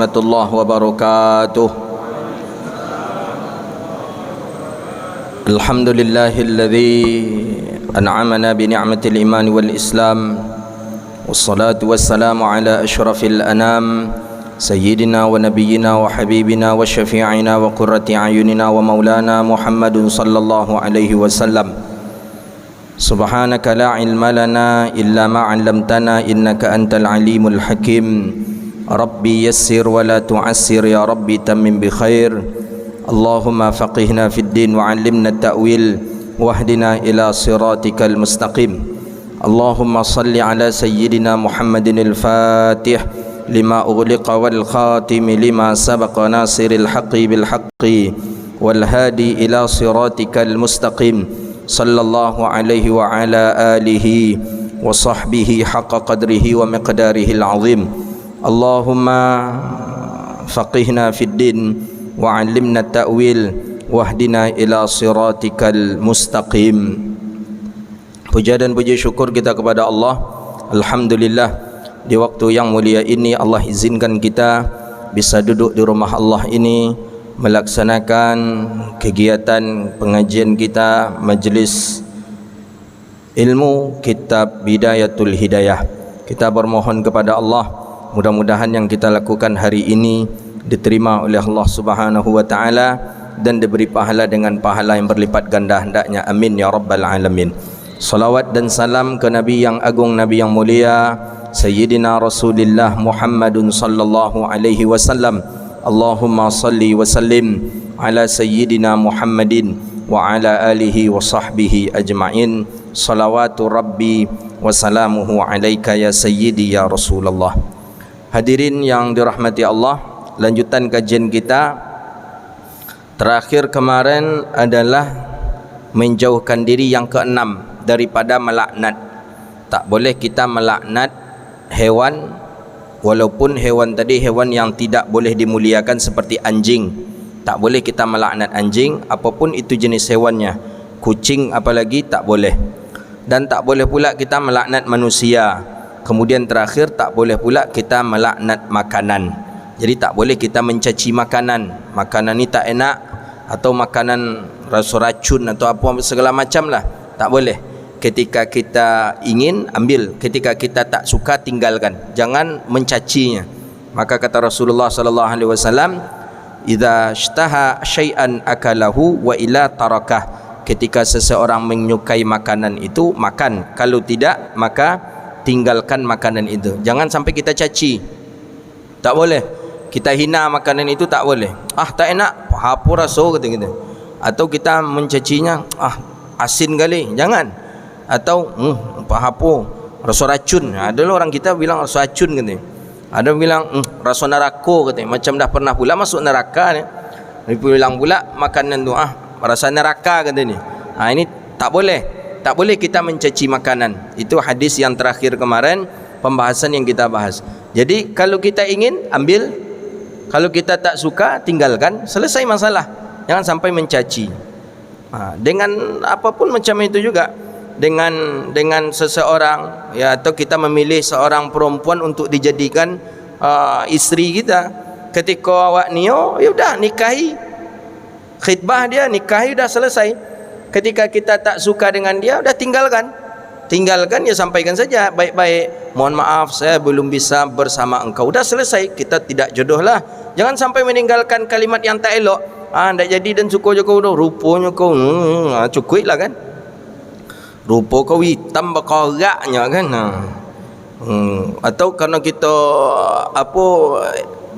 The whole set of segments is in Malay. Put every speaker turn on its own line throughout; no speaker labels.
warahmatullahi wabarakatuh. Alhamdulillahilladzi an'amana bi ni'matil iman wal islam. Wassalatu wassalamu ala asyrafil anam sayyidina wa nabiyyina wa habibina wa syafi'ina wa qurrati a'yunina wa maulana Muhammadun sallallahu alaihi wasallam. Subhanaka la ilma lana illa ma 'allamtana innaka antal alimul hakim. Rabbi yassir wa la tu'assir ya Rabbi tammim bi khair. Allahumma faqihna fid din wa 'allimna at-ta'wil wahdina ila siratikal mustaqim. Allahumma salli ala sayyidina Muhammadin al-Fatih lima ughliqa wal khatim lima sabaqa nasiril haqqi bil haqqi wal hadi ila siratikal mustaqim. Sallallahu alaihi wa ala alihi wa sahbihi haqqa qadrihi wa miqdarihi al-azim. Allahumma faqihna fid din wa 'allimna at-ta'wil wahdina ila siratikal mustaqim. Puja dan puji syukur kita kepada Allah. Alhamdulillah, di waktu yang mulia ini Allah izinkan kita bisa duduk di rumah Allah ini melaksanakan kegiatan pengajian kita majlis ilmu kitab Bidayatul Hidayah. Kita bermohon kepada Allah, mudah-mudahan yang kita lakukan hari ini diterima oleh Allah Subhanahu wa taala dan diberi pahala dengan pahala yang berlipat ganda hendaknya. Amin ya rabbal alamin. Salawat dan salam ke Nabi yang agung, Nabi yang mulia, Sayyidina Rasulullah Muhammadun sallallahu alaihi wasallam. Allahumma salli wa sallim ala Sayyidina Muhammadin wa ala alihi wa sahbihi ajma'in. Salawatu Rabbi wa salamuhu alaika ya Sayyidi ya Rasulullah. Hadirin yang dirahmati Allah, lanjutan kajian kita terakhir kemarin adalah menjauhkan diri yang keenam daripada melaknat. Tak boleh kita melaknat hewan, walaupun hewan tadi hewan yang tidak boleh dimuliakan seperti anjing. Tak boleh kita melaknat anjing apapun itu jenis hewannya. Kucing apalagi tak boleh. Dan tak boleh pula kita melaknat manusia. Kemudian terakhir tak boleh pula kita melaknat makanan. Jadi tak boleh kita mencaci makanan. Makanan ni tak enak atau makanan rasa racun atau apa segala macam lah. Tak boleh. Ketika kita ingin ambil, ketika kita tak suka tinggalkan. Jangan mencacinya. Maka kata Rasulullah sallallahu alaihi wasallam, "Idza ishtaha syai'an akalahu wa ila tarakah." Ketika seseorang menyukai makanan itu, makan. Kalau tidak, maka tinggalkan makanan itu. Jangan sampai kita caci. Tak boleh. Kita hina makanan itu, tak boleh. Tak enak, apa rasa kata kita. Atau kita mencacinya, asin kali. Jangan. Atau apa rasa racun. Ada orang kita bilang rasa racun katanya. Ada bilang rasa neraka katanya. Macam dah pernah pula masuk neraka ni. Dia bilang pula makanan tu rasa neraka katanya. Ini tak boleh. Tak boleh kita mencaci makanan. Itu hadis yang terakhir kemarin, pembahasan yang kita bahas. Jadi kalau kita ingin ambil, kalau kita tak suka tinggalkan, selesai masalah. Jangan sampai mencaci. Dengan apapun macam itu juga. Dengan seseorang ya, atau kita memilih seorang perempuan untuk dijadikan isteri kita. Ketika awak niyo, ya udah nikahi. Khitbah dia, nikahi, dah selesai. Ketika kita tak suka dengan dia, udah tinggalkan. Tinggalkan, ya sampaikan saja baik-baik. Mohon maaf, saya belum bisa bersama engkau. Udah selesai, kita tidak jodoh lah. Jangan sampai meninggalkan kalimat yang tak elok. Tak jadi dan suka je kau dah. Rupanya kau cukup lah kan. Rupa kau hitam berkoraknya kan. Atau kerana kita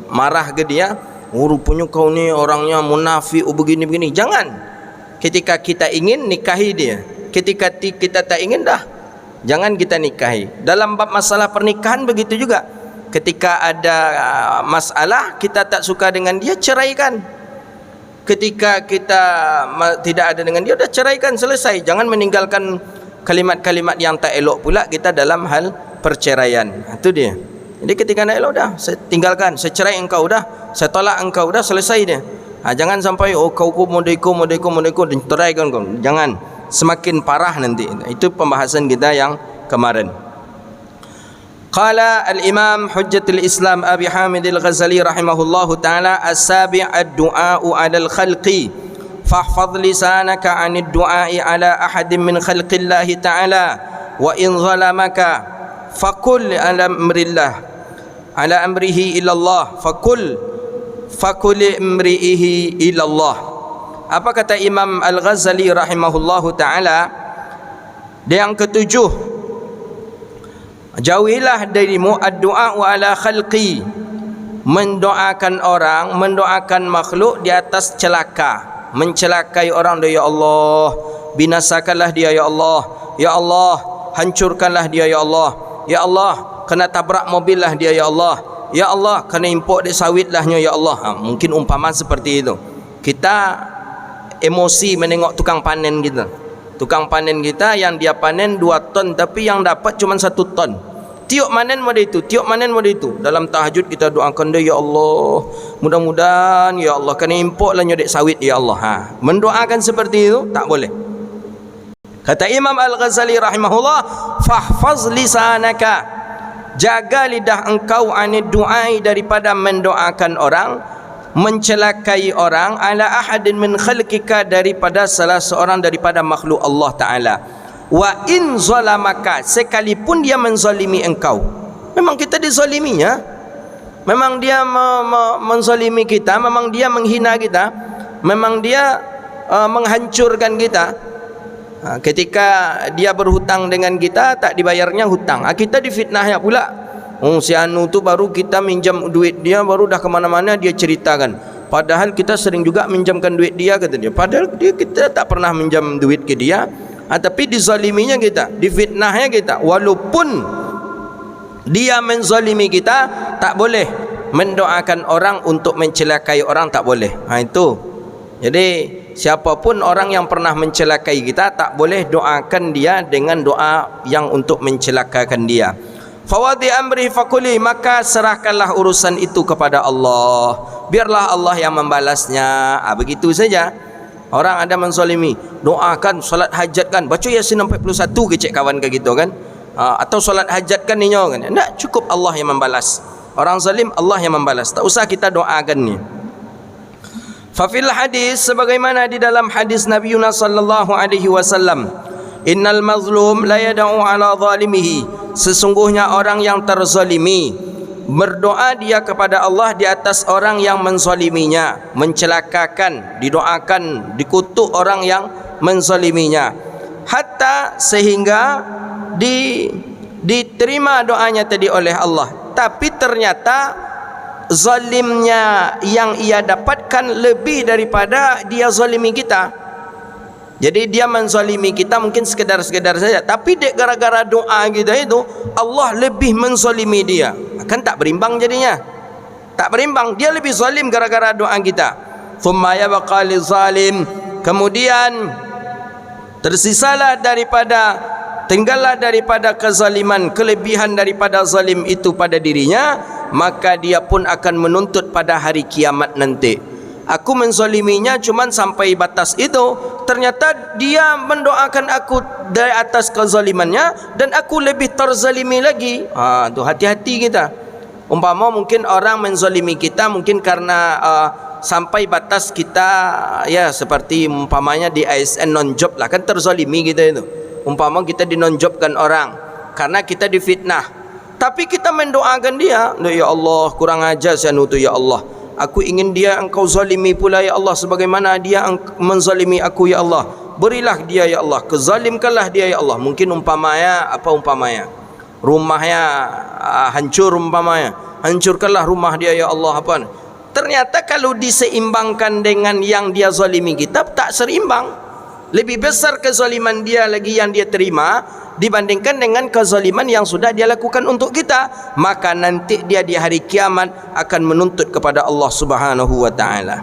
marah ke dia, rupanya kau ni orangnya munafik, begini-begini. Jangan. Ketika kita ingin, nikahi dia. Ketika kita tak ingin, dah jangan kita nikahi. Dalam bab masalah pernikahan begitu juga. Ketika ada masalah kita tak suka dengan dia, ceraikan. Ketika kita tidak ada dengan dia, dah ceraikan, selesai. Jangan meninggalkan kalimat-kalimat yang tak elok pula kita dalam hal perceraian. Itu dia. Jadi ketika tak elok, dah saya tinggalkan, saya cerai engkau, dah saya tolak engkau, dah selesai dia. Jangan sampai kau modeko dan ceraikan kau. Jangan, semakin parah nanti. Itu pembahasan kita yang kemarin. Qala al-Imam Hujjatul Islam Abi Hamid al-Ghazali rahimahullahu ta'ala, as-sabi' ad-du'a'u 'ala al-khalqi fahfadh lisanaka 'anid du'a'i 'ala ahadin min khalqillahi ta'ala wa in zalamaka faqul ala amrihi ila Allah faqul amrihi ila Allah. Apa kata Imam Al-Ghazali rahimahullahu ta'ala? Yang ketujuh, jauhilah darimu ad-du'a ala khalqi, mendoakan orang, mendoakan makhluk di atas celaka, mencelakai orang. Ya Allah, binasakanlah dia ya Allah, ya Allah hancurkanlah dia ya Allah, ya Allah kena tabrak mobil lah dia ya Allah, ya Allah kena import dia sawit lahnya ya Allah. Mungkin umpama seperti itu. Kita emosi menengok tukang panen kita. Tukang panen kita yang dia panen 2 ton tapi yang dapat cuma 1 ton. Tiup manen pada itu, tiup manen pada itu. Dalam tahajud kita doakan dia, ya Allah, mudah-mudahan ya Allah kena import lah nyodek sawit ya Allah. Mendoakan seperti itu tak boleh. Kata Imam Al-Ghazali rahimahullah, fahfaz lisanaka, jaga lidah engkau anid du'ai, daripada mendoakan orang, mencelakai orang, ala ahadin min khalqika, daripada salah seorang daripada makhluk Allah Ta'ala. Wa in zalamaka, sekalipun dia menzalimi engkau. Memang kita dizaliminya, memang dia menzalimi kita, memang dia menghina kita, memang dia menghancurkan kita. Ketika dia berhutang dengan kita, tak dibayarnya hutang, kita difitnahnya pula. Si anu tu baru kita minjam duit dia, baru dah kemana-mana dia ceritakan, padahal kita sering juga minjamkan duit dia, kata dia. Padahal kita tak pernah minjam duit ke dia. Tapi dizaliminya kita, difitnahnya kita. Walaupun dia menzalimi kita, tak boleh mendoakan orang untuk mencelakai orang, tak boleh. Itu. Jadi siapapun orang yang pernah mencelakai kita, tak boleh doakan dia dengan doa yang untuk mencelakakan dia. Fawadi amri fakuli, maka serahkanlah urusan itu kepada Allah, biarlah Allah yang membalasnya. Begitu saja. Orang ada menzalimi, doakan, solat hajat kan, baca Yasin 41 kecek kawan ke gitu kan, atau solat hajat kan ninyo kan. Tak cukup Allah yang membalas. Orang zalim Allah yang membalas, tak usah kita doakan ni. Fafil hadis, sebagaimana di dalam hadis Nabi Yunus sallallahu alaihi wasallam, innal mazlum la yad'u ala zalimihi, sesungguhnya orang yang terzalimi berdoa dia kepada Allah di atas orang yang menzaliminya, mencelakakan, didoakan, dikutuk orang yang menzaliminya, hatta sehingga diterima doanya tadi oleh Allah. Tapi ternyata zalimnya yang ia dapatkan lebih daripada dia zalimi kita. Jadi dia menzalimi kita mungkin sekedar-sekedar saja, tapi dek gara-gara doa kita itu Allah lebih menzalimi dia. Kan tak berimbang jadinya. Tak berimbang, dia lebih zalim gara-gara doa kita. Thumma yabqa lizalim, kemudian tersisalah tinggallah daripada kezaliman, kelebihan daripada zalim itu pada dirinya, maka dia pun akan menuntut pada hari kiamat nanti. Aku menzaliminya cuma sampai batas itu, ternyata dia mendoakan aku dari atas kezalimannya, dan aku lebih terzalimi lagi. Tu hati-hati kita. Umpama mungkin orang menzalimi kita mungkin karena sampai batas kita, ya seperti umpamanya di ASN non-job lah, kan terzalimi kita itu. Umpama kita di non-jobkan orang karena kita difitnah, tapi kita mendoakan dia, ya Allah kurang ajar si anu tu ya Allah, aku ingin dia engkau zalimi pula ya Allah, sebagaimana dia menzalimi aku ya Allah, berilah dia ya Allah, kezalimkanlah dia ya Allah. Mungkin umpamanya rumahnya hancur, umpamanya hancurkanlah rumah dia ya Allah, apa. Ternyata kalau diseimbangkan dengan yang dia zalimi kita, tak seimbang. Lebih besar kezaliman dia lagi yang dia terima dibandingkan dengan kezaliman yang sudah dia lakukan untuk kita. Maka nanti dia di hari kiamat akan menuntut kepada Allah Subhanahu wa taala.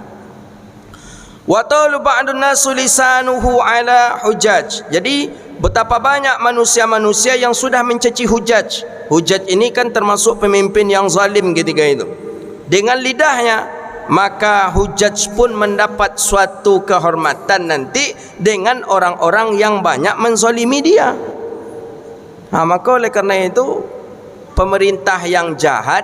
Wa talu ba'dun nasu lisanuhu ala hujaj. Jadi betapa banyak manusia-manusia yang sudah mencaci hujaj. Hujaj ini kan termasuk pemimpin yang zalim ketika itu. Dengan lidahnya, maka hujaj pun mendapat suatu kehormatan nanti dengan orang-orang yang banyak menzalimi dia. Maka oleh kerana itu pemerintah yang jahat,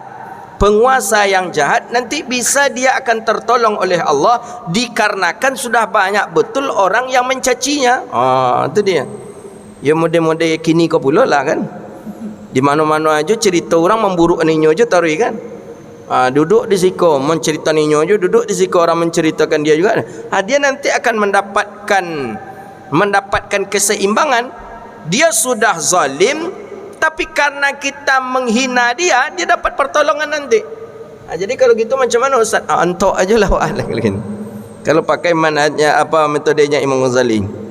penguasa yang jahat, nanti bisa dia akan tertolong oleh Allah dikarenakan sudah banyak betul orang yang mencacinya. Itu dia. Ya model-model kini kau pula lah kan. Di mana-mana aja cerita orang memburuk ninyo aja taruh kan. Duduk di siku mencerita ninyo aja, duduk di siku orang menceritakan dia juga. Dia nanti akan mendapatkan keseimbangan. Dia sudah zalim, tapi karena kita menghina dia dapat pertolongan nanti. Jadi kalau gitu macam mana Ustaz? Antok aja lah kalau pakai manhajnya metodenya Imam Ghazali.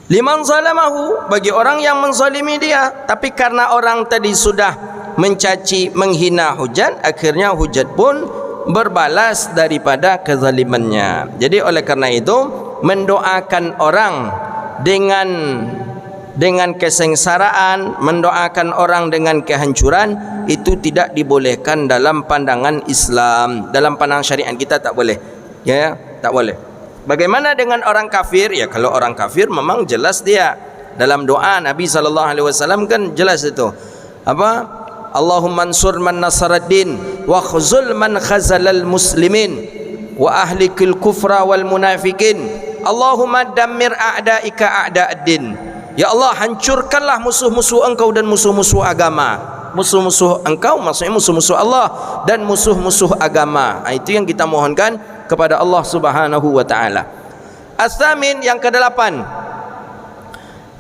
Liman zalamahu, bagi orang yang menzalimi dia, tapi karena orang tadi sudah mencaci, menghina hujat, akhirnya hujat pun berbalas daripada kezalimannya. Jadi oleh karena itu, mendoakan orang dengan kesengsaraan, mendoakan orang dengan kehancuran, itu tidak dibolehkan dalam pandangan Islam. Dalam pandangan syariat kita tak boleh. Ya, tak boleh. Bagaimana dengan orang kafir? Ya, kalau orang kafir memang jelas dia dalam doa Nabi SAW kan jelas itu. Allahumma ansur man nasaraddin wa khuzul man khazalal muslimin wa ahlikil kufra wal munafikin. Allahumma dammir a'daika a'da'ad-din. Ya Allah, hancurkanlah musuh-musuh engkau dan musuh-musuh agama. Musuh-musuh engkau maksudnya musuh-musuh Allah dan musuh-musuh agama. Itu yang kita mohonkan kepada Allah Subhanahu wa taala. As-samin, yang kedelapan.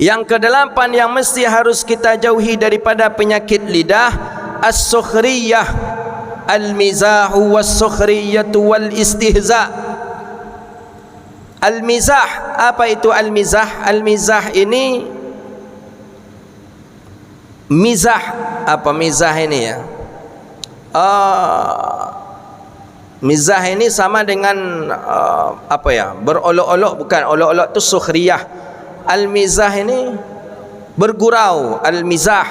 Yang kedelapan yang mesti harus kita jauhi daripada penyakit lidah, as-sukhriyah, al-mizahu was-sukhriyatu wal-istihza. Al-mizah, apa itu al-mizah? Al-mizah ini, mizah, apa mizah ini ya? Mizah ini sama dengan berolok-olok, bukan. Olok-olok itu sukhriyah. Al-mizah ini bergurau. Al-mizah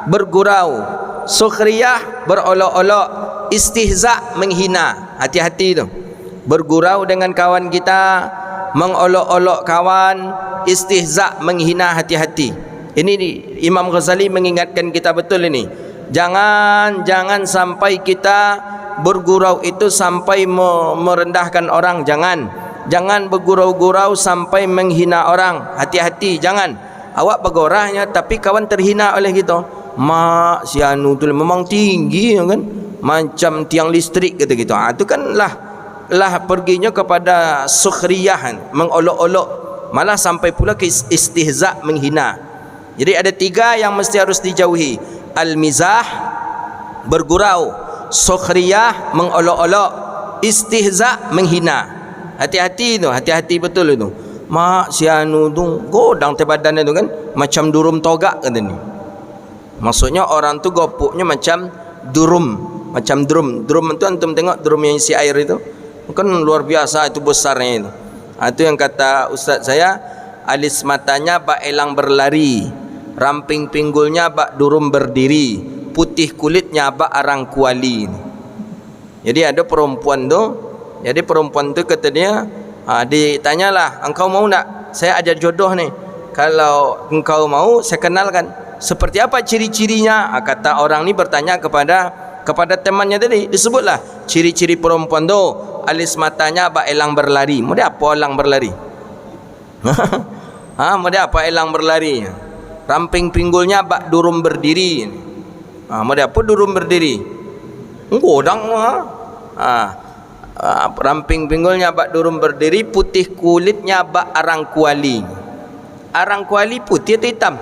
bergurau, sukhriyah berolok-olok, istihza menghina. Hati-hati itu. Bergurau dengan kawan kita, mengolok-olok kawan, istihza menghina, hati-hati. Ini Imam Ghazali mengingatkan kita betul ini. Jangan sampai kita bergurau itu sampai merendahkan orang. Jangan bergurau-gurau sampai menghina orang. Hati-hati, jangan. Awak berguraunya tapi kawan terhina oleh kita. Mak si anu tu memang tinggi kan, macam tiang listrik kata gitu. Itu kan lah perginya kepada sukhriyah, mengolok-olok, malah sampai pula ke istihza, menghina. Jadi ada tiga yang mesti harus dijauhi. Al-mizah, bergurau, sukhriyah, mengolok-olok, istihza, menghina. Hati-hati tu, hati-hati betul itu. Mak si anu tu godang tebadan itu kan macam durum togak kata ni. Maksudnya orang tu gopuknya macam durum, macam drum. Drum tu antum tengok drum yang isi air itu kan luar biasa, itu besarnya itu. Itu yang kata ustaz saya, alis matanya bak elang berlari, ramping pinggulnya bak durum berdiri, putih kulitnya bak arang kuali. Jadi ada perempuan tu, kata dia, ditanyalah, engkau mau tak saya ada jodoh ni? Kalau engkau mau saya kenalkan. Seperti apa ciri-cirinya? Kata orang ni bertanya kepada temannya tadi, disebutlah ciri-ciri perempuan tu. Alis matanya bak elang berlari. Mau dia apa elang berlari? Mau dia apa elang berlari? Ramping pinggulnya bak durum berdiri. Mau dia apa durum berdiri? Godang. Ramping pinggulnya bak durum berdiri, putih kulitnya bak arang kuali. Arang kuali putih atau hitam?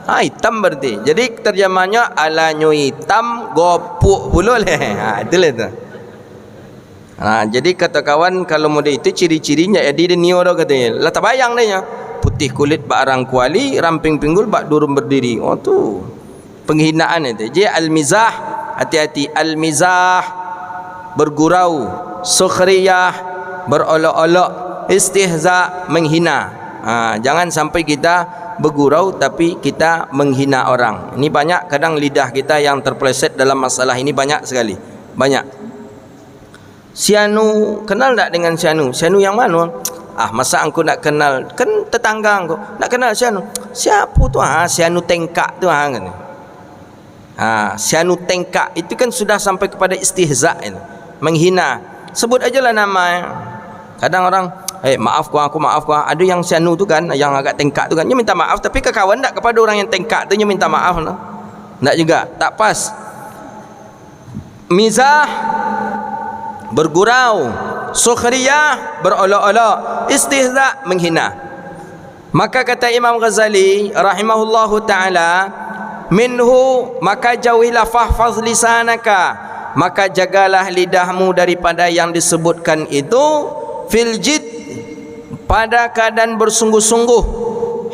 Hitam berarti. Jadi terjemahnya ala nyu hitam gopuk pula leh. Itulah tu. Jadi kata kawan, kalau model itu ciri-cirinya jadi dia nio dah katanya. Lah tak bayang dia. Putih kulit bak arang kuali, ramping pinggul bak durum berdiri. Tu penghinaan itu. Jadi al-mizah, hati-hati. Al-mizah bergurau, sukhriyah berolok-olok, istihza menghina. Jangan sampai kita bergurau tapi kita menghina orang. Ini banyak kadang lidah kita yang terpeleset dalam masalah ini, banyak sekali. Banyak. Sianu, kenal tak dengan Sianu? Sianu yang mana? Masa aku nak kenal? Kan tetangga aku. Nak kenal Sianu? Siapa tu? Sianu tengkak tu kan. Syanu tengkak itu kan sudah sampai kepada istihza, menghina. Sebut aja lah nama. Kadang orang, maaf aku maaf. Ada yang syanu tu kan, yang agak tengkak tu kan, dia minta maaf, tapi ke kawan tak kepada orang yang tengkak tu dia minta maaf no? Tak juga, tak pas. Mizah, bergurau. Sukhriyah, berolok-olok. Istihza, menghina. Maka kata Imam Ghazali rahimahullahu ta'ala, minhu, maka jauhilah, fahfaz lisanaka, maka jagalah lidahmu daripada yang disebutkan itu, filjid, pada keadaan bersungguh-sungguh.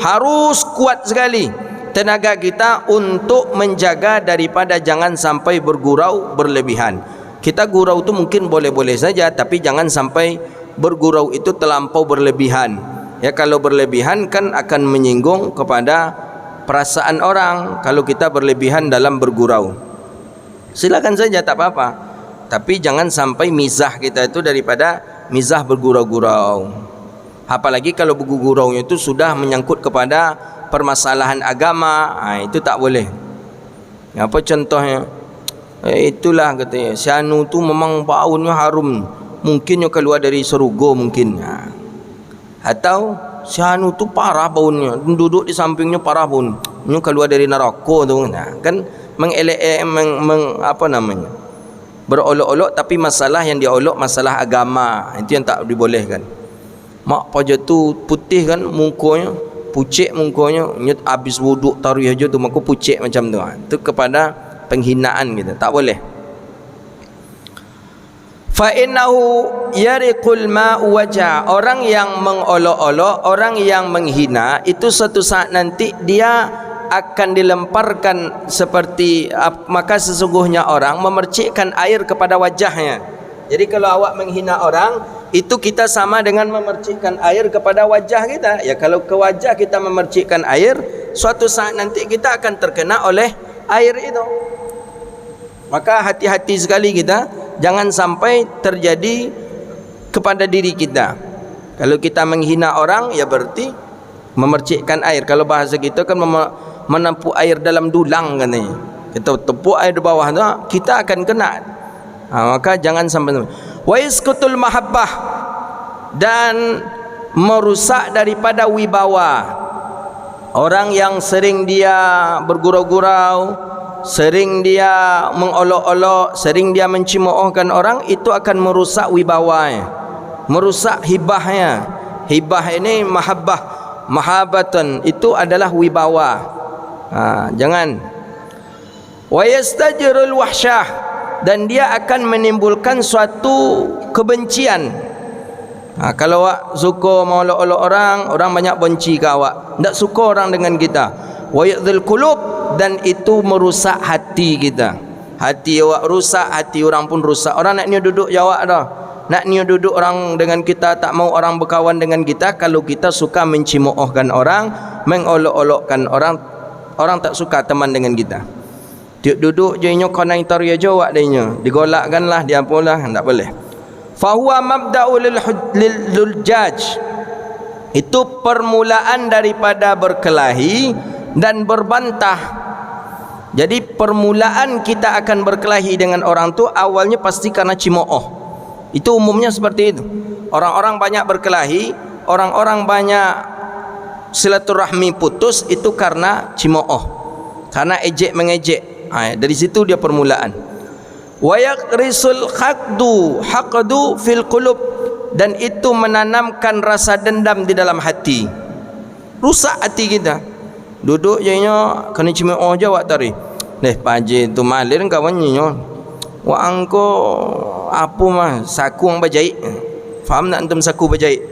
Harus kuat sekali tenaga kita untuk menjaga daripada jangan sampai bergurau berlebihan. Kita gurau itu mungkin boleh-boleh saja, tapi jangan sampai bergurau itu terlampau berlebihan. Ya, kalau berlebihan kan akan menyinggung kepada perasaan orang kalau kita berlebihan dalam bergurau. Silakan saja, tak apa-apa, tapi jangan sampai mizah kita itu daripada mizah bergurau-gurau. Apalagi kalau berguraunya itu sudah menyangkut kepada permasalahan agama, itu tak boleh. Apa contohnya? Itulah katanya, syanu tu memang baunya harum, mungkin keluar dari surga mungkin. Atau syanu tu parah baunya, duduk di sampingnya parah baunya, keluar dari neraka tu. Kan mengelek apa namanya, berolok-olok, tapi masalah yang dia olok masalah agama, itu yang tak dibolehkan. Mak paja tu putih kan mukanya, pucik mukanya, habis wuduk taruh aja tu maka pucik macam tu. Itu kepada penghinaan kita, tak boleh. Fa innahu yariqul ma'u wajha, orang yang mengolok-olok, orang yang menghina itu suatu saat nanti dia akan dilemparkan seperti, maka sesungguhnya orang memercikkan air kepada wajahnya. Jadi kalau awak menghina orang, itu kita sama dengan memercikkan air kepada wajah kita. Ya, kalau ke wajah kita memercikkan air, suatu saat nanti kita akan terkena oleh air itu. Maka hati-hati sekali kita, jangan sampai terjadi kepada diri kita. Kalau kita menghina orang, ya berarti memercikkan air. Kalau bahasa kita kan menempuh air dalam dulang katanya. Kita tepuk air di bawah tu, kita akan kena. Maka jangan sampai. Wa iskutul mahabbah, dan merusak daripada wibawa. Orang yang sering dia bergurau-gurau, sering dia mengolok-olok, sering dia mencemoohkan orang, itu akan merusak wibawanya, merusak hibahnya. Hibah ini mahabbatan, itu adalah wibawa. Jangan. Wa yastajirul wahsyah, dan dia akan menimbulkan suatu kebencian. Kalau awak suka mengolok-olok orang, orang banyak benci ke awak, tak suka orang dengan kita. Wa yadhil qulub, dan itu merusak hati kita. Hati awak rusak, hati orang pun rusak. Orang nak ni duduk jawab dah, nak ni duduk orang dengan kita, tak mau orang berkawan dengan kita. Kalau kita suka mencemoohkan orang, mengolok-olokkan orang, orang tak suka teman dengan kita. Tiap duduk je inyo konai taria jawab dia inyo, digolakkanlah dia apalah, tak boleh. Fa huwa mabda'u lil jaj, itu permulaan daripada berkelahi dan berbantah. Jadi permulaan kita akan berkelahi dengan orang tu awalnya pasti karena cemooh. Itu umumnya seperti itu. Orang-orang banyak berkelahi, orang-orang banyak silaturahmi putus, itu karena cemooh, karena ejek mengejek. Dari situ dia permulaan. Wa yaqrisul haqdu fil qulub, dan itu menanamkan rasa dendam di dalam hati. Rusak hati kita. Duduk je nya kena cemooh je awak tari. Paje tu malir kawan nya. Wa angko apa mah saku yang berjahit. Faham tak antum saku berjahit?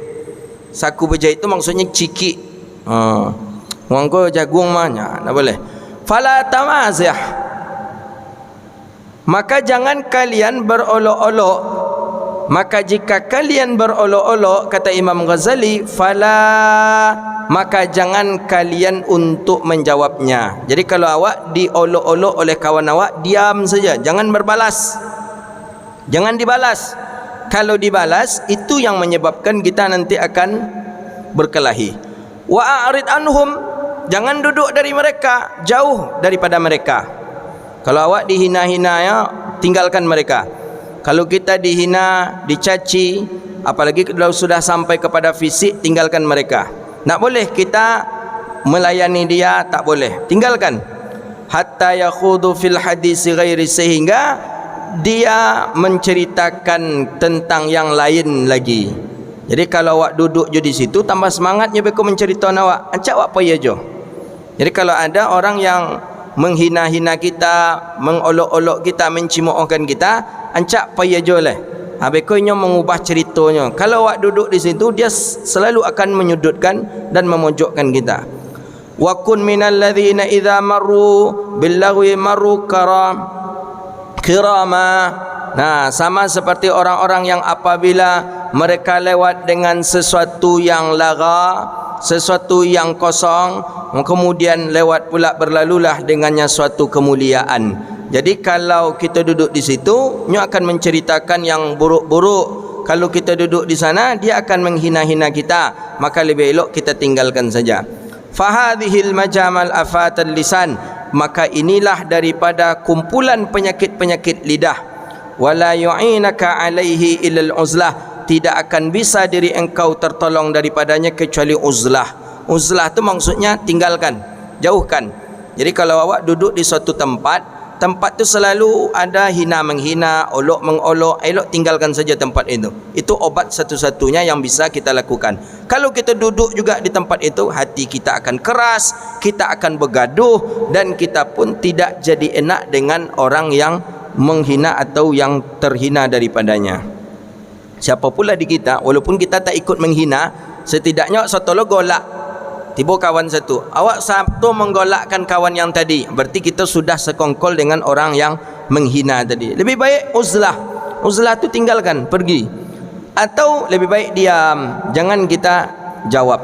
Saku berjahit tu maksudnya ciki. Wa angko jagung mah tak boleh. Fala tamazih, maka jangan kalian berolok-olok. Maka jika kalian berolok-olok, kata Imam Ghazali, fala, maka jangan kalian untuk menjawabnya. Jadi kalau awak diolok-olok oleh kawan awak, diam saja, jangan berbalas, jangan dibalas. Kalau dibalas, itu yang menyebabkan kita nanti akan berkelahi. Wa a'rid anhum, jangan duduk dari mereka, jauh daripada mereka. Kalau awak dihina-hina ya, tinggalkan mereka. Kalau kita dihina, dicaci, apalagi kalau sudah sampai kepada fisik, tinggalkan mereka. Tak boleh kita melayani dia, tak boleh, tinggalkan. Hatta yakhudu fil hadisi ghairi, sehingga dia menceritakan tentang yang lain lagi. Jadi kalau awak duduk je di situ, tambah semangatnya beko menceritakan awak, ancak awak payah je. Jadi kalau ada orang yang menghina-hina kita, mengolok-olok kita, mencimohkan kita, ancak payah je lah. Bekonya mengubah ceritanya. Kalau awak duduk di situ, dia selalu akan menyudutkan dan memojokkan kita. Wa kun minal ladzina idza marru bil lagwi marru kirama. Nah, sama seperti orang-orang yang apabila mereka lewat dengan sesuatu yang laga, sesuatu yang kosong, kemudian lewat pula berlalulah dengannya suatu kemuliaan. Jadi kalau kita duduk di situ, dia akan menceritakan yang buruk-buruk. Kalau kita duduk di sana, dia akan menghina-hina kita, maka lebih elok kita tinggalkan saja. Fahadhil majamal afatal lisan, maka inilah daripada kumpulan penyakit-penyakit lidah. Wala yu'inaka alaihi ilal uzlah, tidak akan bisa diri engkau tertolong daripadanya kecuali uzlah. Uzlah itu maksudnya tinggalkan, jauhkan. Jadi kalau awak duduk di suatu tempat tu selalu ada hina menghina, olok mengolok, elok tinggalkan saja tempat itu. Itu obat satu-satunya yang bisa kita lakukan. Kalau kita duduk juga di tempat itu, hati kita akan keras, kita akan bergaduh, dan kita pun tidak jadi enak dengan orang yang menghina atau yang terhina daripadanya. Siapa pula di kita, walaupun kita tak ikut menghina, setidaknya satu lo golak. Tiba kawan satu, awak satu menggolakkan kawan yang tadi, berarti kita sudah sekongkol dengan orang yang menghina tadi. Lebih baik uzlah. Uzlah tu tinggalkan, pergi. Atau lebih baik diam, jangan kita jawab.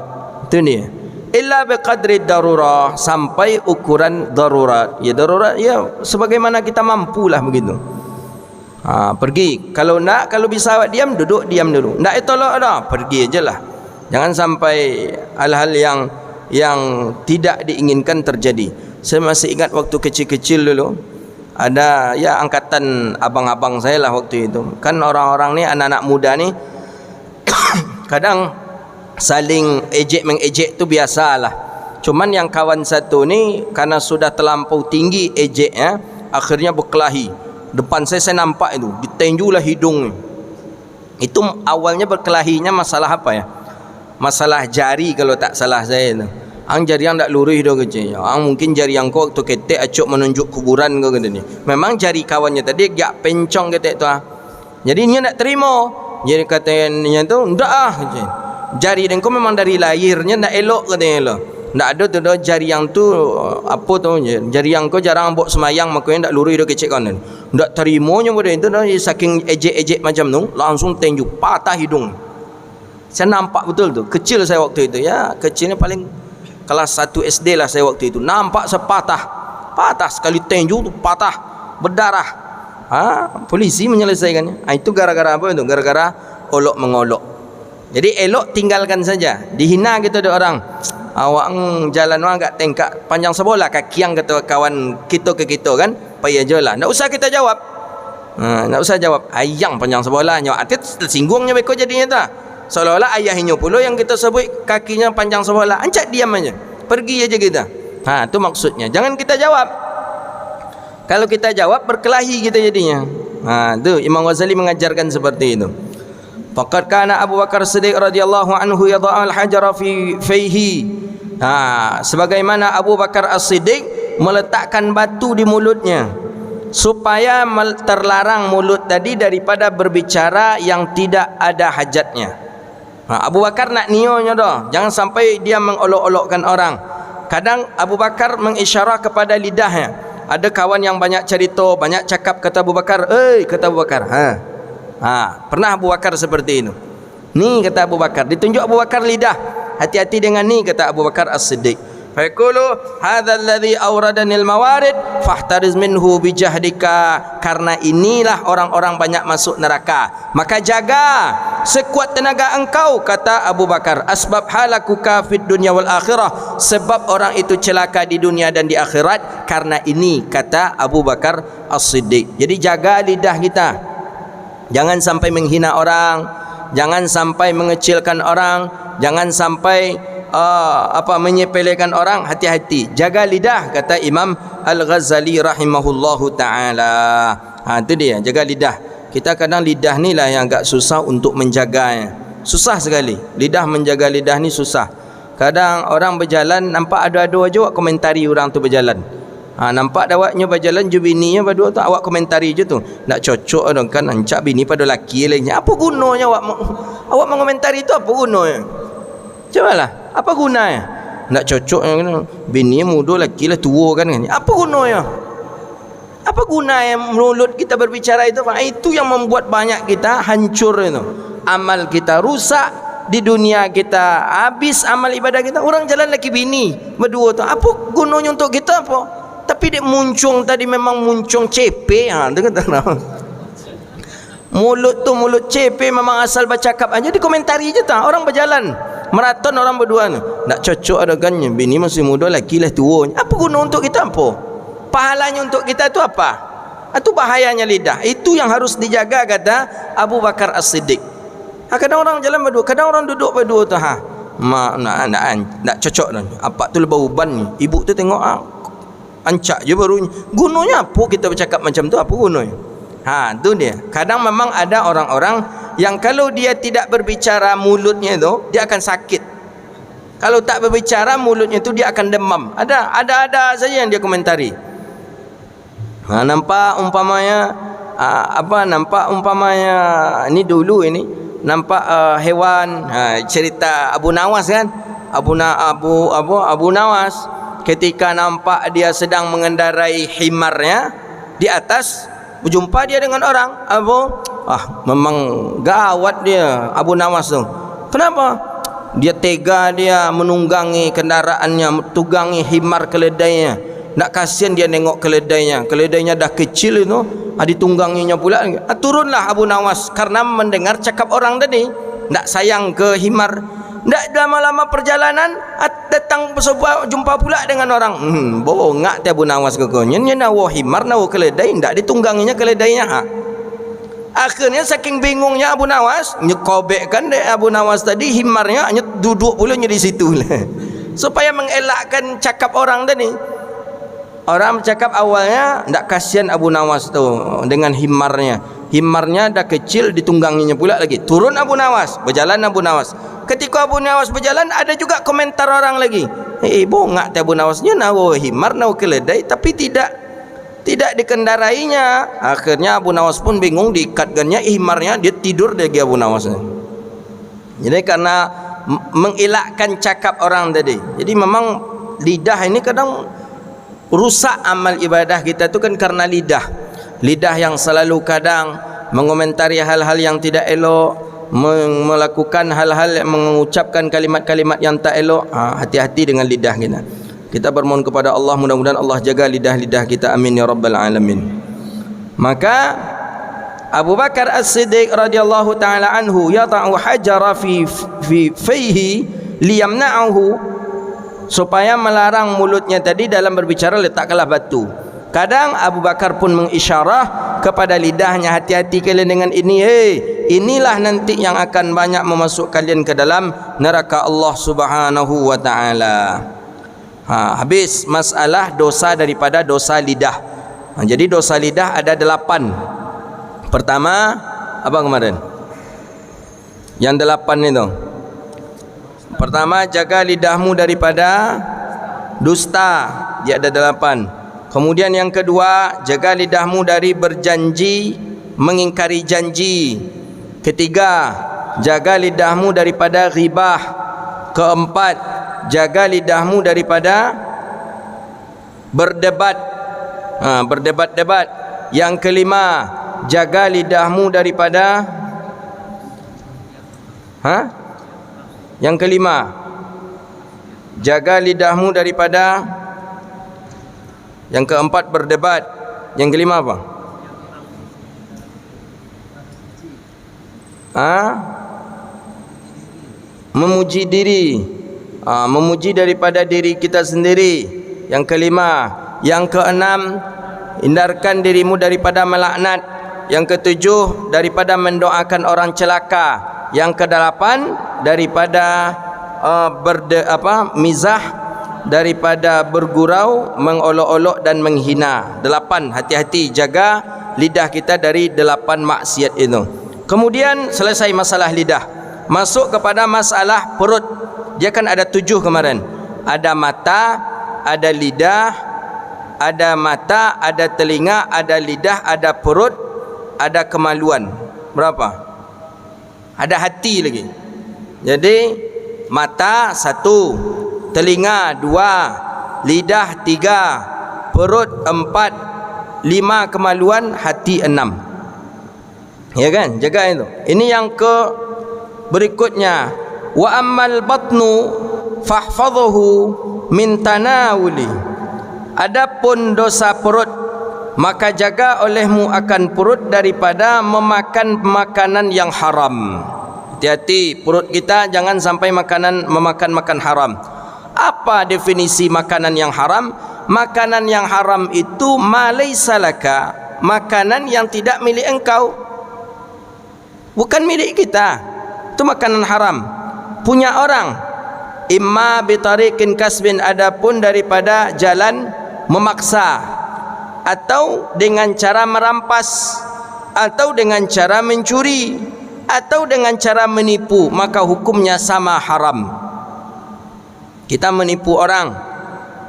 Itu ni. Illa biqadri darurah, sampai ukuran darurat. Ya darurat ya sebagaimana kita mampulah begitu. Pergi. Kalau nak, kalau bisa awak diam, duduk diam dulu. Nak tolak dah, pergi ajalah. Jangan sampai hal-hal yang tidak diinginkan terjadi. Saya masih ingat waktu kecil-kecil dulu, ada ya angkatan abang-abang saya lah waktu itu. Kan orang-orang ni, anak-anak muda ni kadang saling ejek-mengejek tu biasalah. Cuman yang kawan satu ni karena sudah terlampau tinggi ejeknya, akhirnya berkelahi. Depan saya nampak itu, ditenjulah hidung. Itu awalnya berkelahinya masalah apa ya? Masalah jari kalau tak salah saya tu. Ang jari yang tak lurus dah kecil. Ang mungkin jari yang kau tu ketek acuk menunjuk kuburan kau kata ni. Memang jari kawannya tadi gak pencong ketek tu. Jadi dia nak terima. Jadi katanya tu ndak kecil. Jari dan kau memang dari lahirnya nak elok katanya lah. Ndak ada tu dah jari yang tu apa tu, jari yang kau jarang buat semayang, makanya ndak lurus dah kecil kau ni. Ndak terimanya pada itu dah, saking ejek-ejek macam tu langsung tenjuk patah hidung. Saya nampak betul tu. Kecil saya waktu itu ya, kecilnya paling kelas 1 SD lah saya waktu itu. Nampak sepatah, patah sekali tenju tu patah, berdarah. Polisi menyelesaikannya. Itu gara-gara apa itu? Gara-gara olok mengolok. Jadi elok tinggalkan saja. Dihina gitu ada orang. Awak jalan agak tengkak panjang sebelah kaki yang kata kawan kita ke kita kan, payah je lah. Tak usah kita jawab. Tak usah jawab. Ayang panjang sebelah nyawa. Tersinggungnya beko jadinya tak. Seolah-olah ayahnya pula yang kita sebut kakinya panjang sebelah. Ancak diam aja, pergi aja kita. Itu maksudnya. Jangan kita jawab. Kalau kita jawab berkelahi kita jadinya. Tu Imam Ghazali mengajarkan seperti itu. Faqad kana Abu Bakar Siddiq radhiyallahu anhu yadha'al hajara fi fihi. Sebagaimana Abu Bakar As-Siddiq meletakkan batu di mulutnya supaya terlarang mulut tadi daripada berbicara yang tidak ada hajatnya. Abu Bakar nak nionya dah, jangan sampai dia mengolok-olokkan orang. Kadang Abu Bakar mengisyarah kepada lidahnya. Ada kawan yang banyak cerita, banyak cakap, kata Abu Bakar, kata Abu Bakar, pernah Abu Bakar seperti itu. Ni kata Abu Bakar, ditunjuk Abu Bakar lidah. Hati-hati dengan ni kata Abu Bakar As-Siddiq. Fayaqulu hadzal ladzi awradanil mawarid fahtariz minhu bijahdika, karena inilah orang-orang banyak masuk neraka, maka jaga sekuat tenaga engkau, kata Abu Bakar. Asbab halakuka fid dunya wal akhirah, sebab orang itu celaka di dunia dan di akhirat karena ini, kata Abu Bakar As-Siddiq. Jadi jaga lidah kita, jangan sampai menghina orang, jangan sampai mengecilkan orang, jangan sampai menyepelekan orang. Hati-hati, jaga lidah, kata Imam Al-Ghazali rahimahullahu ta'ala. Itu dia, jaga lidah. Kita kadang lidah ni lah yang agak susah untuk menjaganya. Susah sekali lidah, menjaga lidah ni susah. Kadang orang berjalan nampak ada-ada aja awak komentari orang tu berjalan. Nampak awaknya berjalan je bininya berdua tu, awak komentari je tu. Nak cocok dong kan, ancak bini pada laki lainnya. Apa gunanya awak mengomentari tu, apa gunanya? Cobalah, apa gunanya? Nak cocok bini muda, laki lah tua kan. Apa gunanya? Apa gunanya mulut kita berbicara itu? Itu yang membuat banyak kita hancur itu. Amal kita rusak, di dunia kita habis amal ibadah kita. Orang jalan laki bini berdua tu, apa gunanya untuk kita apa? Tapi dia muncung tadi memang muncung cepe. Mulut tu mulut cepe, memang asal bercakap aja, dikomentari je tak. Orang berjalan maraton, orang berdua ni nak cocok adegannya, bini masih muda, laki lah tua. Apa guna untuk kita apa? Pahalanya untuk kita tu apa? Itu bahayanya lidah. Itu yang harus dijaga, kata Abu Bakar As-Siddiq. Kadang orang jalan berdua, kadang orang duduk berdua tu, nak cocok dah. Apa tu lebah uban ni? Ibu tu tengok ancak je baru. Gunanya apa kita bercakap macam tu? Apa gunanya? Tu dia. Kadang memang ada orang-orang yang kalau dia tidak berbicara mulutnya tu, dia akan sakit. Kalau tak berbicara mulutnya tu, dia akan demam. Ada saja yang dia komentari. Nampak umpamanya nampak umpamanya ni dulu ini nampak hewan, cerita Abu Nawas kan. Abu Nawas ketika nampak dia sedang mengendarai himarnya di atas, berjumpa dia dengan orang. Memang gawat dia Abu Nawas tu. Kenapa? Dia tega, dia menunggangi kendaraannya, tunggangi himar keledainya. Nak kasihan dia nengok keledainya. Keledainya dah kecil itu, ditungganginya pula. Turunlah Abu Nawas karena mendengar cakap orang tadi. Nak sayang ke himar. Tak lama-lama perjalanan, datang jumpa pula dengan orang. Bongak dia Abu Nawas ke kau. Nya nawa himar, nawa keledai, tak ditungganginya keledainya. Akhirnya saking bingungnya Abu Nawas, nyekobekkan dia Abu Nawas tadi himarnya, duduk pula di situ. Supaya mengelakkan cakap orang tadi. Orang bercakap awalnya tak kasihan Abu Nawas tu dengan himarnya. Himarnya dah kecil, ditungganginya pula lagi. Turun Abu Nawas, berjalan Abu Nawas. Ketika Abu Nawas berjalan, ada juga komentar orang lagi. Bongak Abu Nawasnya nawa himar, nawa keledai, tapi tidak dikendarainya. Akhirnya Abu Nawas pun bingung, diikatkannya himarnya, dia tidur lagi Abu Nawasnya. Jadi karena mengelakkan cakap orang tadi. Jadi memang lidah ini kadang rusak amal ibadah kita tu kan karena lidah. Lidah yang selalu kadang mengomentari hal-hal yang tidak elok, melakukan hal-hal, mengucapkan kalimat-kalimat yang tak elok. Hati-hati dengan lidah kita. Kita bermohon kepada Allah, mudah-mudahan Allah jaga lidah-lidah kita. Amin ya rabbal alamin. Maka Abu Bakar As-Siddiq radhiyallahu taala anhu yata'u hajara fi fihi liyamna'ahu, supaya melarang mulutnya tadi dalam berbicara, letakkanlah batu. Kadang Abu Bakar pun mengisyarah kepada lidahnya, hati-hati kalian dengan ini. Inilah nanti yang akan banyak memasuk kalian ke dalam neraka Allah Subhanahu wa taala. Habis masalah dosa daripada dosa lidah. Jadi dosa lidah ada 8. Pertama apa kemarin? Yang 8 itu. Pertama, jaga lidahmu daripada dusta. Dia ada 8. Kemudian yang kedua, jaga lidahmu dari berjanji, mengingkari janji. Ketiga, jaga lidahmu daripada ghibah. Keempat, jaga lidahmu daripada berdebat, berdebat-debat. Yang kelima, jaga lidahmu daripada Yang kelima, jaga lidahmu daripada. Yang keempat berdebat. Yang kelima apa? Memuji diri. Memuji daripada diri kita sendiri. Yang kelima. Yang keenam, hindarkan dirimu daripada melaknat. Yang ketujuh, daripada mendoakan orang celaka. Yang kedelapan, daripada mizah, daripada bergurau, mengolok-olok dan menghina. 8, hati-hati jaga lidah kita dari 8 maksiat itu. Kemudian selesai masalah lidah, masuk kepada masalah perut. Dia kan ada 7 kemarin. Ada mata, ada lidah, ada mata, ada telinga, ada lidah, ada perut, ada kemaluan. Berapa? Ada hati lagi. Jadi mata 1, telinga 2, lidah 3, perut 4, 5 kemaluan, hati 6. Ya kan? Jaga itu. Ini yang ke berikutnya. Wa ammal batnu fahfadhuhu min tanawuli. Adapun dosa perut, maka jaga olehmu akan perut daripada memakan makanan yang haram. Hati-hati perut kita jangan sampai memakan haram. Apa definisi makanan yang haram? Makanan yang haram itu ma laysa laka, makanan yang tidak milik engkau, bukan milik kita. Itu makanan haram, punya orang. Imma bitariqin kasbin, adapun daripada jalan memaksa, atau dengan cara merampas, atau dengan cara mencuri, atau dengan cara menipu, maka hukumnya sama, haram. Kita menipu orang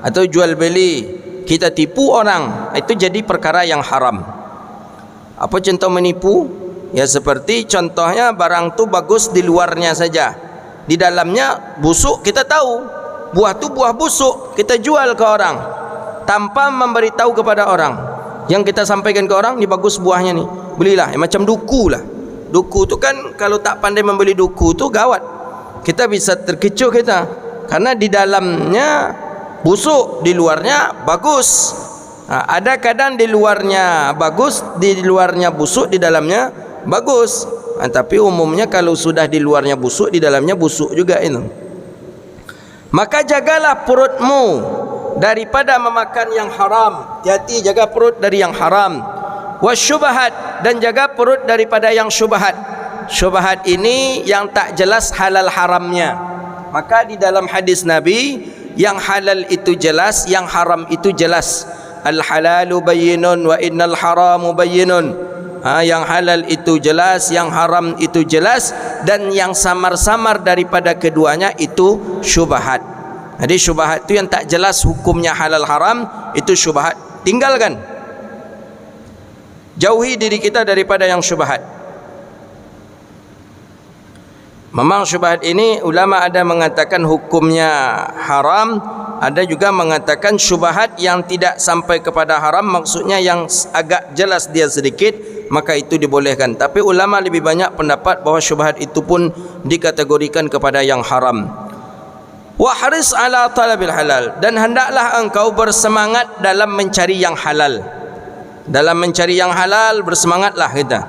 atau jual beli, kita tipu orang, itu jadi perkara yang haram. Apa contoh menipu? Ya seperti contohnya barang tu bagus di luarnya saja, di dalamnya busuk. Kita tahu buah tu buah busuk, kita jual ke orang tanpa memberitahu kepada orang. Yang kita sampaikan ke orang, ni bagus buahnya ni, belilah. Macam duku lah. Duku tu kan kalau tak pandai membeli duku tu gawat, kita bisa terkecoh kita, karena di dalamnya busuk, di luarnya bagus. Ada kadang di luarnya bagus, di luarnya busuk, di dalamnya bagus. Tapi umumnya kalau sudah di luarnya busuk, di dalamnya busuk juga itu. Maka jagalah perutmu daripada memakan yang haram. Hati-hati jaga perut dari yang haram. Wasyubahat, dan jaga perut daripada yang syubhat. Syubhat ini yang tak jelas halal haramnya. Maka di dalam hadis Nabi, yang halal itu jelas, yang haram itu jelas. Al halalu bayyinun wa innal haramu bayyinun. Yang halal itu jelas, yang haram itu jelas, dan yang samar-samar daripada keduanya itu syubhat. Jadi syubhat itu yang tak jelas hukumnya halal haram, itu syubhat. Tinggalkan, jauhi diri kita daripada yang syubhat. Memang syubhat ini ulama ada mengatakan hukumnya haram, ada juga mengatakan syubhat yang tidak sampai kepada haram, maksudnya yang agak jelas dia sedikit, maka itu dibolehkan. Tapi ulama lebih banyak pendapat bahawa syubhat itu pun dikategorikan kepada yang haram. Wa haris ala talabil halal, dan hendaklah engkau bersemangat dalam mencari yang halal. Dalam mencari yang halal bersemangatlah kita,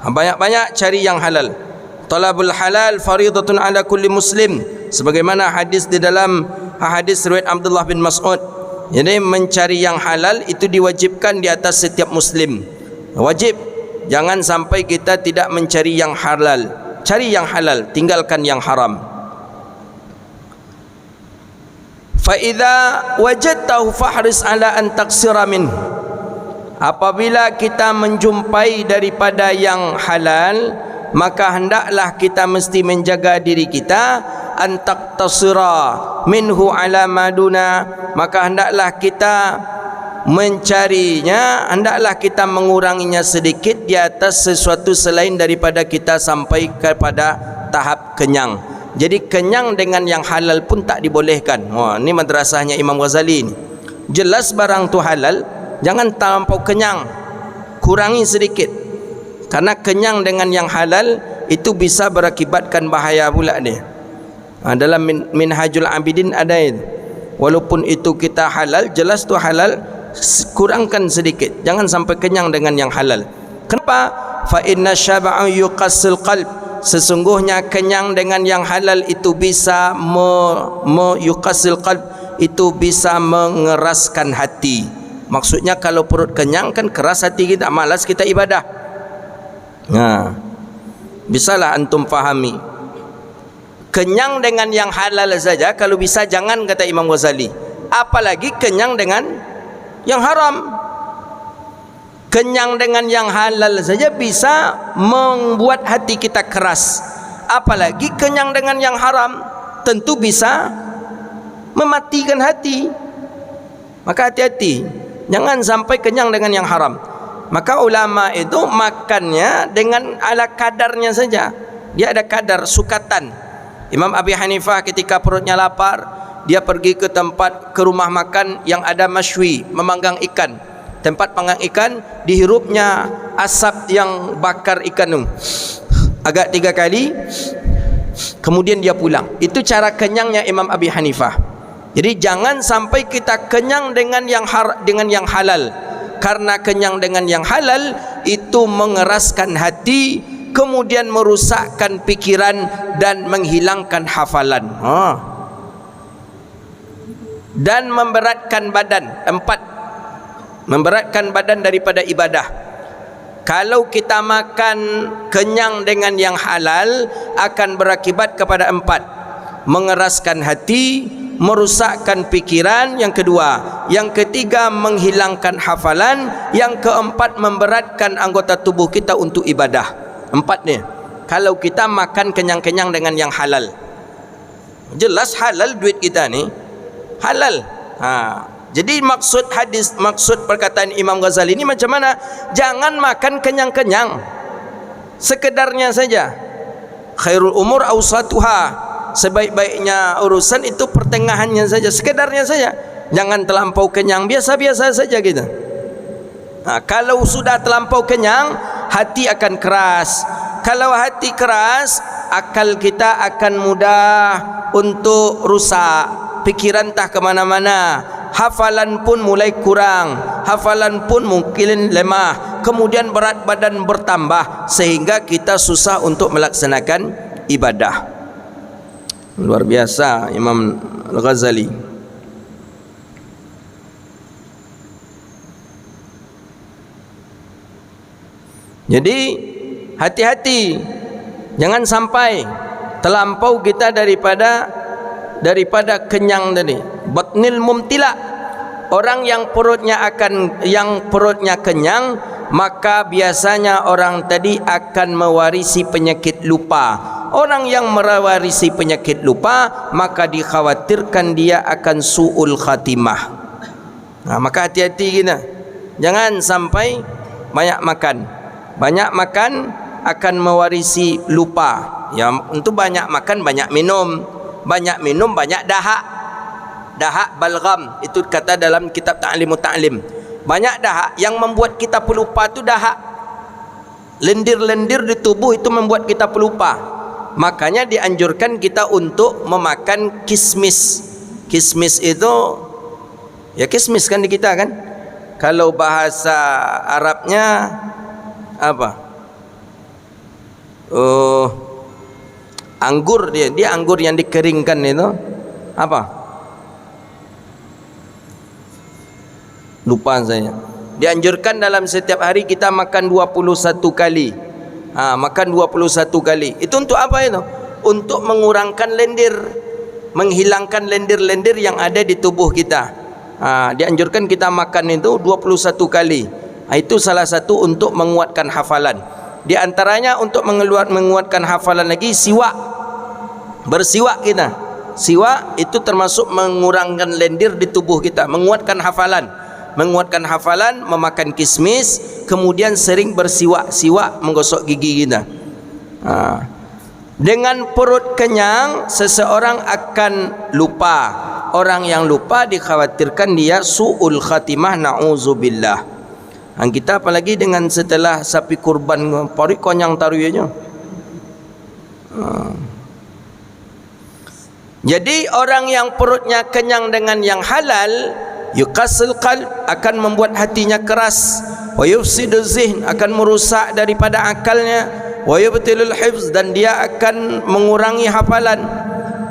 banyak-banyak cari yang halal. Talabul halal faridatun ala kulli muslim, sebagaimana hadis di dalam hadis riwayat Abdullah bin Mas'ud. Jadi mencari yang halal itu diwajibkan di atas setiap muslim, wajib. Jangan sampai kita tidak mencari yang halal. Cari yang halal, tinggalkan yang haram. Fa idza wajadtahu fahris ala an taqsira min. Apabila kita menjumpai daripada yang halal, maka hendaklah kita mesti menjaga diri kita, an taqtasira minhu ala maduna, maka hendaklah kita mencarinya, hendaklah kita menguranginya sedikit di atas sesuatu selain daripada kita sampai kepada tahap kenyang. Jadi kenyang dengan yang halal pun tak dibolehkan. Ini madrasahnya Imam Ghazali ni. Jelas barang tu halal, jangan terlampau kenyang, kurangi sedikit. Karena kenyang dengan yang halal itu bisa berakibatkan bahaya pula dia. Dalam Minhajul Abidin ada itu. Walaupun itu kita halal, jelas tu halal, kurangkan sedikit, jangan sampai kenyang dengan yang halal. Kenapa? Fa inna syab'a yuqassil qalb. Sesungguhnya kenyang dengan yang halal itu bisa yuqassil qalb, itu bisa mengeraskan hati. Maksudnya kalau perut kenyang kan keras hati kita, malas kita ibadah. Nah, bisalah antum fahami. Kenyang dengan yang halal saja kalau bisa jangan, kata Imam Ghazali. Apalagi kenyang dengan yang haram. Kenyang dengan yang halal saja bisa membuat hati kita keras, apalagi kenyang dengan yang haram, tentu bisa mematikan hati. Maka hati-hati, jangan sampai kenyang dengan yang haram. Maka ulama itu makannya dengan ala kadarnya saja. Dia ada kadar sukatan. Imam Abi Hanifah ketika perutnya lapar, dia pergi ke rumah makan yang ada masywi, memanggang ikan. Tempat panggang ikan, dihirupnya asap yang bakar ikan itu agak 3 kali, kemudian dia pulang. Itu cara kenyangnya Imam Abi Hanifah. Jadi jangan sampai kita kenyang dengan yang halal, karena kenyang dengan yang halal itu mengeraskan hati, kemudian merusakkan pikiran dan menghilangkan hafalan, dan memberatkan badan. 4, memberatkan badan daripada ibadah. Kalau kita makan kenyang dengan yang halal akan berakibat kepada 4: mengeraskan hati, merusakkan pikiran, yang kedua, yang ketiga menghilangkan hafalan, yang keempat memberatkan anggota tubuh kita untuk ibadah. 4 ni kalau kita makan kenyang-kenyang dengan yang halal. Jelas halal duit kita ni, halal. Jadi maksud hadis, maksud perkataan Imam Ghazali ini macam mana? Jangan makan kenyang-kenyang, sekedarnya saja. Khairul umur awsatuha, sebaik-baiknya urusan itu pertengahannya saja, sekedarnya saja. Jangan terlampau kenyang, biasa-biasa saja gitu. Kalau sudah terlampau kenyang, hati akan keras. Kalau hati keras, akal kita akan mudah untuk rusak, pikiran tak kemana-mana, hafalan pun mulai kurang, hafalan pun mungkin lemah, kemudian berat badan bertambah, sehingga kita susah untuk melaksanakan ibadah. Luar biasa Imam Al-Ghazali. Jadi hati-hati, jangan sampai terlampau kita daripada kenyang tadi. Batnil mumtila, orang yang perutnya kenyang, maka biasanya orang tadi akan mewarisi penyakit lupa. Orang yang mewarisi penyakit lupa, maka dikhawatirkan dia akan su'ul khatimah. Maka hati-hati kita, jangan sampai banyak makan. Banyak makan akan mewarisi lupa. Ya, untuk banyak makan banyak minum. Banyak minum banyak dahak. Dahak balgham, itu kata dalam kitab Ta'limut Ta'lim. Banyak dahak yang membuat kita pelupa tu dahak. Lendir-lendir di tubuh itu membuat kita pelupa. Makanya dianjurkan kita untuk memakan kismis. Kismis itu ya kismis kan di kita kan. Kalau bahasa Arabnya apa? Anggur, dia anggur yang dikeringkan itu apa? Lupa saya. Dianjurkan dalam setiap hari kita makan 21 kali. Makan 21 kali. Itu untuk apa itu? Untuk mengurangkan lendir, menghilangkan lendir-lendir yang ada di tubuh kita. Dianjurkan kita makan itu 21 kali. Itu salah satu untuk menguatkan hafalan. Di antaranya untuk menguatkan hafalan lagi, siwak. Bersiwak kita. Siwak itu termasuk mengurangkan lendir di tubuh kita, menguatkan hafalan. Menguatkan hafalan, memakan kismis, kemudian sering bersiwak-siwak, menggosok gigi kita. Dengan perut kenyang, seseorang akan lupa. Orang yang lupa dikhawatirkan dia su'ul khatimah, na'udzubillah. Kita apalagi dengan setelah sapi kurban, pari konyang taruhnya. Jadi orang yang perutnya kenyang dengan yang halal, yuqasil qalb, akan membuat hatinya keras, wa yufsidu zihn, akan merusak daripada akalnya, wa yubtilul hifz, dan dia akan mengurangi hafalan,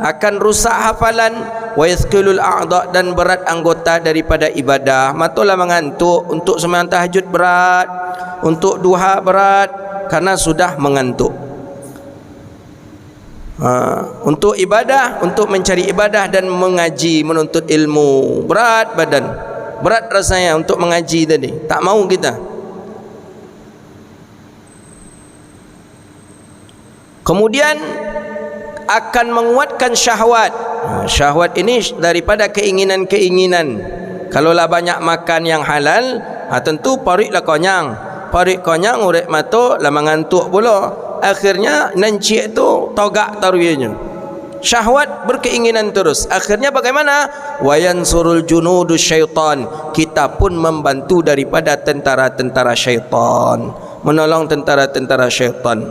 akan rusak hafalan, wa yathqilul a'dha, dan berat anggota daripada ibadah. Matulah mengantuk, untuk sembahyang tahajud berat, untuk duha berat, karena sudah mengantuk. Untuk ibadah, untuk mencari ibadah dan mengaji, menuntut ilmu, berat badan, berat rasanya untuk mengaji tadi, tak mau kita. Kemudian akan menguatkan syahwat. Syahwat ini daripada keinginan-keinginan. Kalaulah banyak makan yang halal, tentu pariklah konyang. Parik konyang, urek mato lah mengantuk pula. Akhirnya nancik tu togak taruhnya. Syahwat berkeinginan terus. Akhirnya bagaimana? Wayansurul junudu syaitan. Kita pun membantu daripada tentara-tentara syaitan, menolong tentara-tentara syaitan.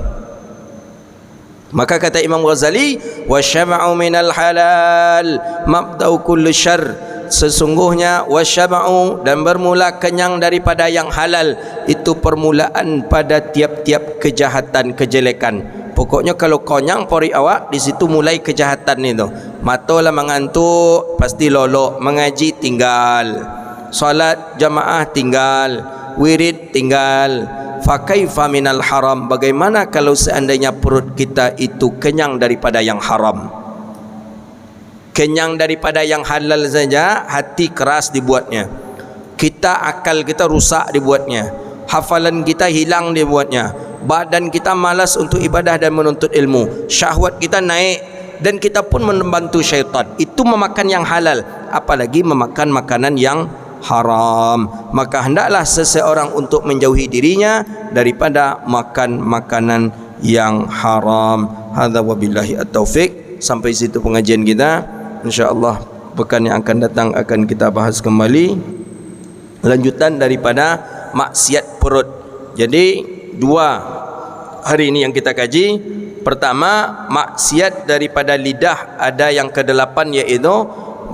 Maka kata Imam Ghazali, wasyaba'u minal halal mabda'u kulli syarr. Sesungguhnya wasyaba'u, dan bermula kenyang daripada yang halal, itu permulaan pada tiap-tiap kejahatan, kejelekan. Pokoknya kalau konyang pori awak, di situ mulai kejahatan itu. Matolah mengantuk, pasti lolok. Mengaji tinggal, salat jamaah tinggal, wirid tinggal. Fakaifa minal haram, bagaimana kalau seandainya perut kita itu kenyang daripada yang haram? Kenyang daripada yang halal saja, hati keras dibuatnya, akal kita rusak dibuatnya, hafalan kita hilang dibuatnya, badan kita malas untuk ibadah dan menuntut ilmu, syahwat kita naik, dan kita pun membantu syaitan. Itu memakan yang halal, apalagi memakan makanan yang haram. Maka hendaklah seseorang untuk menjauhi dirinya daripada makan makanan yang haram. Hadza wabillahi at-taufiq. Sampai situ pengajian kita. InsyaAllah pekan yang akan datang akan kita bahas kembali lanjutan daripada maksiat perut. Jadi 2 hari ini yang kita kaji. Pertama, maksiat daripada lidah ada yang ke-8, yaitu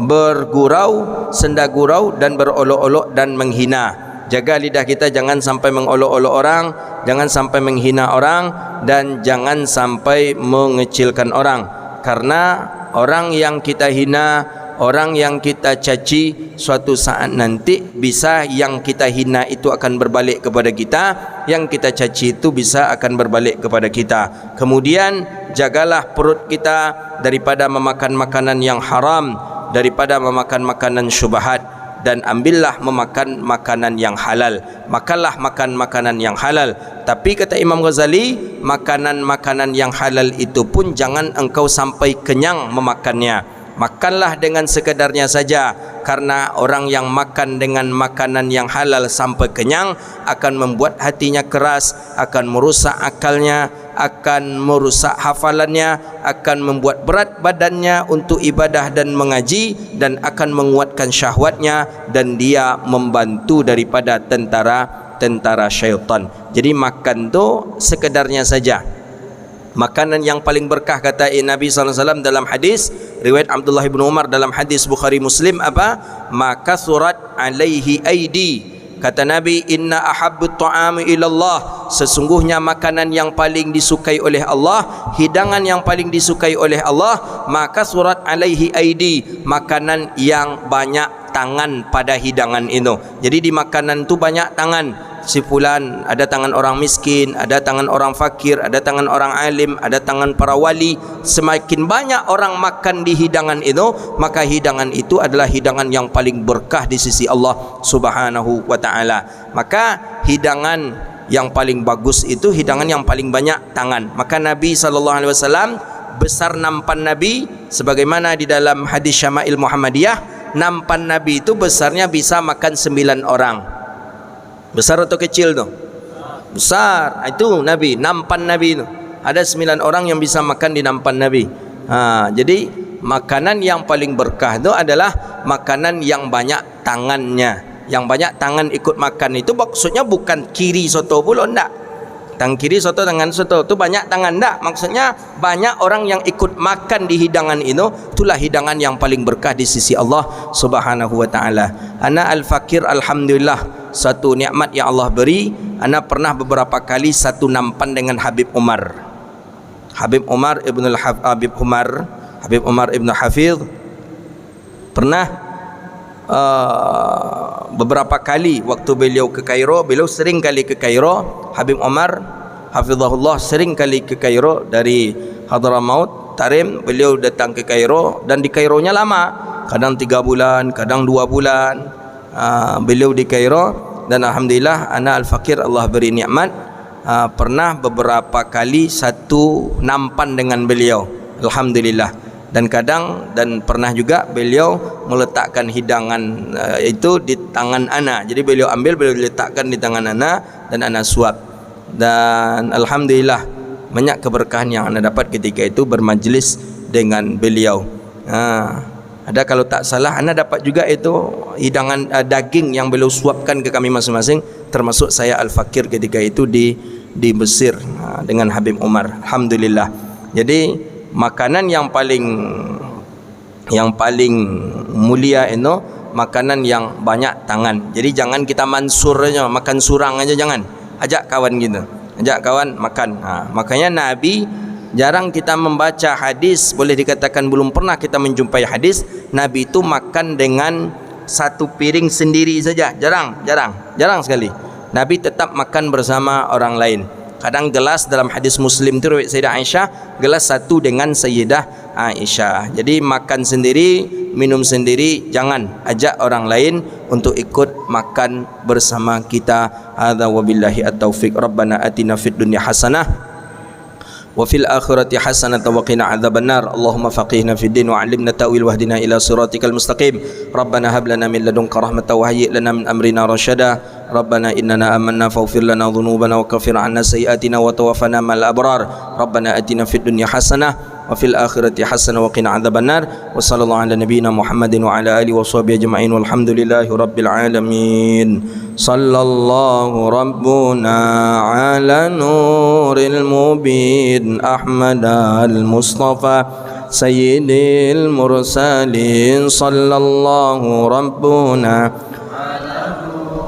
bergurau, senda gurau, dan berolok-olok dan menghina. Jaga lidah kita jangan sampai mengolok-olok orang, jangan sampai menghina orang, dan jangan sampai mengecilkan orang. Karena orang yang kita hina, orang yang kita caci, suatu saat nanti bisa yang kita hina itu akan berbalik kepada kita, yang kita caci itu bisa akan berbalik kepada kita. Kemudian jagalah perut kita daripada memakan makanan yang haram, daripada memakan makanan syubhat, dan ambillah memakan makanan yang halal. Makanlah makanan yang halal. Tapi kata Imam Ghazali, makanan-makanan yang halal itu pun jangan engkau sampai kenyang memakannya. Makanlah dengan sekedarnya saja, karena orang yang makan dengan makanan yang halal sampai kenyang akan membuat hatinya keras, akan merusak akalnya, akan merusak hafalannya, akan membuat berat badannya untuk ibadah dan mengaji, dan akan menguatkan syahwatnya, dan dia membantu daripada tentara syaitan. Jadi makan tu sekedarnya saja. Makanan yang paling berkah kata Nabi SAW dalam hadis riwayat Abdullah bin Umar dalam hadis Bukhari Muslim, apa? Maka surat alaihi aidi. Kata Nabi, inna ahabbut ta'ami ilallah, sesungguhnya makanan yang paling disukai oleh Allah, hidangan yang paling disukai oleh Allah, maka surat alaihi aidi, makanan yang banyak tangan pada hidangan itu. Jadi di makanan itu banyak tangan. Si fulan, ada tangan orang miskin, ada tangan orang fakir, ada tangan orang alim, ada tangan para wali. Semakin banyak orang makan di hidangan itu, maka hidangan itu adalah hidangan yang paling berkah di sisi Allah Subhanahu wa ta'ala. Maka hidangan yang paling bagus itu hidangan yang paling banyak tangan. Maka Nabi SAW, besar nampan Nabi, sebagaimana di dalam hadis Syama'il Muhammadiyah, nampan Nabi itu besarnya bisa makan 9 orang. Besar atau kecil tu? Besar. Itu Nabi, nampan Nabi itu. Ada 9 orang yang bisa makan di nampan Nabi. Jadi makanan yang paling berkah itu adalah makanan yang banyak tangannya. Yang banyak tangan ikut makan itu maksudnya bukan kiri soto pula, enggak. tangan kiri soto, tangan soto. Tu banyak tangan tak? Maksudnya banyak orang yang ikut makan di hidangan itu. Itulah hidangan yang paling berkah di sisi Allah Subhanahu wa taala. Ana al-fakir, alhamdulillah, satu nikmat yang Allah beri. Ana pernah beberapa kali satu nampan dengan Habib Umar. Habib Umar ibn Hafidh pernah beberapa kali waktu beliau ke Kairo. Beliau sering kali ke Kairo. Habib Umar hafizahullah sering kali ke Kairo dari Hadramaut Tarim. Beliau datang ke Kairo dan di Kaironya lama, kadang 3 bulan, kadang 2 bulan. Beliau di Kairo dan alhamdulillah ana al-fakir, Allah beri nikmat, pernah beberapa kali satu nampan dengan beliau, alhamdulillah. Dan pernah juga beliau meletakkan hidangan itu di tangan ana. Jadi beliau ambil, beliau letakkan di tangan ana dan ana suap. Dan alhamdulillah banyak keberkahan yang ana dapat ketika itu bermajlis dengan beliau. Ada, kalau tak salah ana dapat juga itu hidangan daging yang beliau suapkan ke kami masing-masing, termasuk saya al-fakir ketika itu di Mesir dengan Habib Umar, alhamdulillah. Jadi makanan yang paling mulia itu makanan yang banyak tangan. Jadi jangan kita mansur aja, makan surang aja, jangan. Ajak kawan gitu, ajak kawan makan. Makanya Nabi jarang kita membaca hadis, boleh dikatakan belum pernah kita menjumpai hadis Nabi itu makan dengan satu piring sendiri saja. Jarang sekali. Nabi tetap makan bersama orang lain. Kadang gelas, dalam hadis Muslim itu riwayat Sayyidah Aisyah, gelas satu dengan Sayyidah Aisyah. Jadi makan sendiri, minum sendiri, jangan ajak orang lain untuk ikut makan bersama kita. Hadza wabillahi at-taufiq. Rabbana atina fid dunya hasanah wa fil akhirati hasanah wa qina adzabannar. Allahumma faqihna fid din wa 'allimna ta'wil wahdina ila siratikal mustaqim. Rabbana hab lana min ladunka rahmatan wa hayyi' lana min amrina rasyada. Rabbana innana amanna faghfir lana dhunubana wa kaffir 'anna sayyi'atina wa tawaffana ma'al abrar. Rabbana atina fid dunya hasanah wa fil akhirati hasanah wa qina adzabannar. Wa sallallahu ala nabiyyina Muhammadin wa ala alihi wa sahbihi ajma'in walhamdulillahi rabbil alamin. Sallallahu rabbuna ala nuril mubin Ahmad al-Mustafa sayyidil mursalin. Sallallahu rabbuna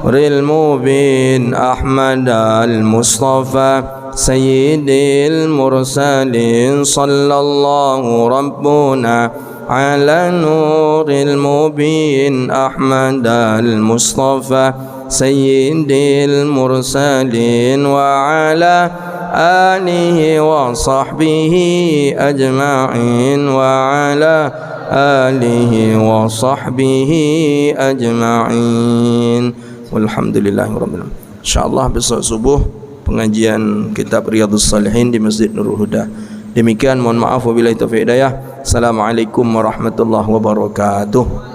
nuril mubin Ahmad al-Mustafa sayyidil mursalin. Sallallahu rabbuna ala nuril mubin Ahmad al-Mustafa sayyidil mursalin wa ala alihi wa sahbihi ajma'in wa ala alihi wa sahbihi ajma'in walhamdulillahi rabbil alamin. Insyaallah besok subuh pengajian kitab Riyadhus Shalihin di Masjid Nurul Huda. Demikian, mohon maaf wabillahi taufiq hidayah. Assalamualaikum warahmatullahi wabarakatuh.